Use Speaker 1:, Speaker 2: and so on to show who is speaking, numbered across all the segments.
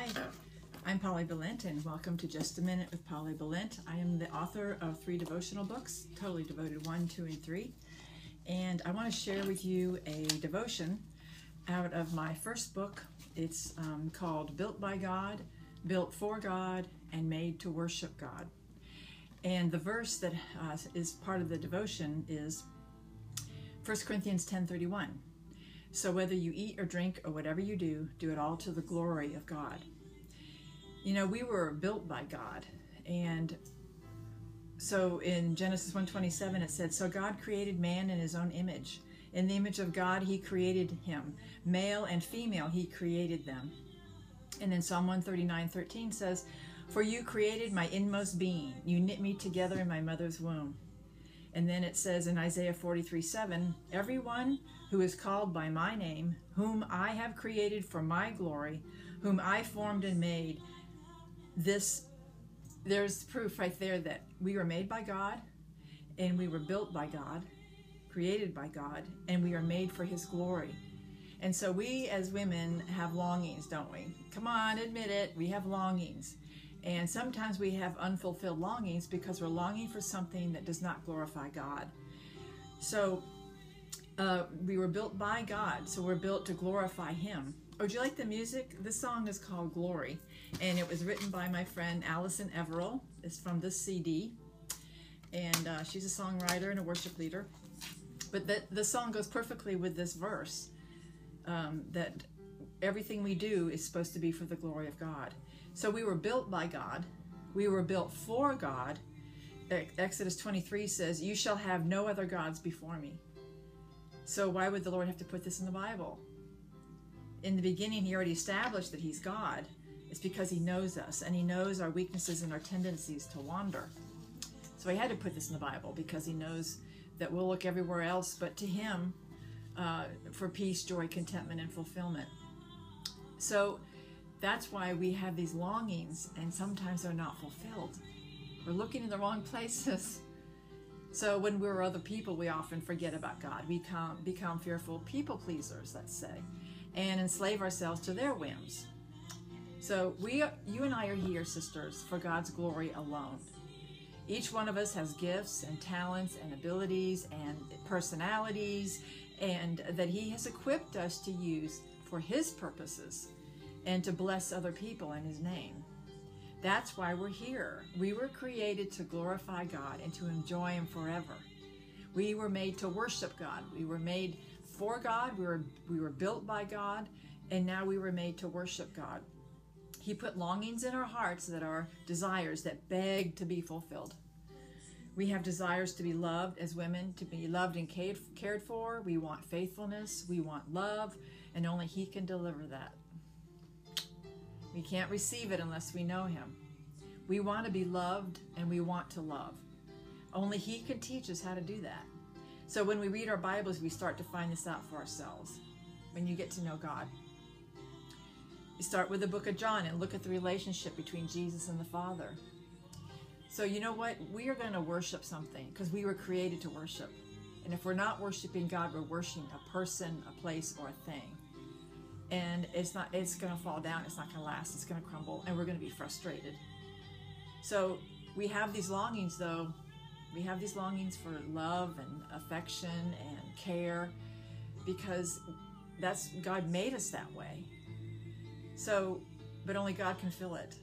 Speaker 1: Hi, I'm Polly Balint, and welcome to Just a Minute with Polly Balint. I am the author of 3 devotional books, totally devoted 1, 2, and 3. And I want to share with you a devotion out of my first book. It's called Built by God, Built for God, and Made to Worship God. And the verse that is part of the devotion is 1 Corinthians 10:31. So whether you eat or drink or whatever you do, do it all to the glory of God. You know, we were built by God. And so in Genesis 1:27 it said, so God created man in his own image. In the image of God he created him. Male and female he created them. And then Psalm 139:13 says, for you created my inmost being. You knit me together in my mother's womb. And then it says in Isaiah 43:7, everyone who is called by my name, whom I have created for my glory, whom I formed and made. There's proof right there that we were made by God, and we were built by God, created by God, and we are made for his glory. And so we as women have longings, don't we? Come on, admit it, we have longings. And sometimes we have unfulfilled longings because we're longing for something that does not glorify God. So we were built by God, so we're built to glorify him. Oh, do you like the music? This song is called Glory, and it was written by my friend Allison Everill. It's from this CD, and she's a songwriter and a worship leader. But the song goes perfectly with this verse, that everything we do is supposed to be for the glory of God. So we were built by God. We were built for God. Exodus 23 says, you shall have no other gods before me. So why would the Lord have to put this in the Bible? In the beginning, he already established that he's God. It's because he knows us, and he knows our weaknesses and our tendencies to wander. So he had to put this in the Bible because he knows that we'll look everywhere else but to him for peace, joy, contentment, and fulfillment. So that's why we have these longings, and sometimes they're not fulfilled. We're looking in the wrong places. So when we're other people, we often forget about God. We become fearful people pleasers, let's say, and enslave ourselves to their whims. So you and I are here, sisters, for God's glory alone. Each one of us has gifts and talents and abilities and personalities, and that he has equipped us to use for his purposes and to bless other people in his name. That's why we're here. We were created to glorify God and to enjoy him forever. We were made to worship God. We were made for God. We were built by God, and now we were made to worship God. He put longings in our hearts that are desires that beg to be fulfilled. We have desires to be loved as women, to be loved and cared for. We want faithfulness. We want love, and only he can deliver that. We can't receive it unless we know him. We want to be loved, and we want to love. Only he can teach us how to do that. So when we read our Bibles, we start to find this out for ourselves. When you get to know God, you start with the book of John and look at the relationship between Jesus and the Father. So you know what? We are going to worship something because we were created to worship. And if we're not worshiping God, we're worshiping a person, a place, or a thing. And it's going to fall down. It's not going to last. It's going to crumble, and we're going to be frustrated. So we have these longings, though. We have these longings for love and affection and care because God made us that way. So, but only God can fill it.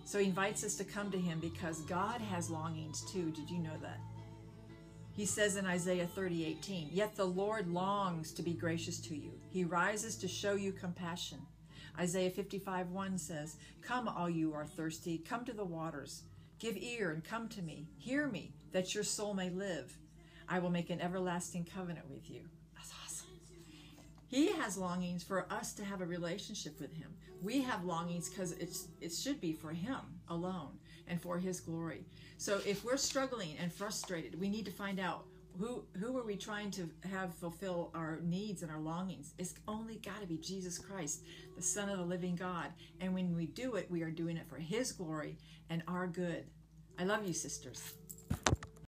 Speaker 1: So he invites us to come to him because God has longings too. Did you know that? He says in Isaiah 30:18, yet the Lord longs to be gracious to you. He rises to show you compassion. Isaiah 55:1 says, come all you who are thirsty, come to the waters. Give ear and come to me. Hear me, that your soul may live. I will make an everlasting covenant with you. That's awesome. He has longings for us to have a relationship with him. We have longings because it should be for him alone and for his glory. So if we're struggling and frustrated, we need to find out who are we trying to have fulfill our needs and our longings. It's only got to be Jesus Christ, the Son of the living God. And when we do it, we are doing it for his glory and our good. I love you, sisters.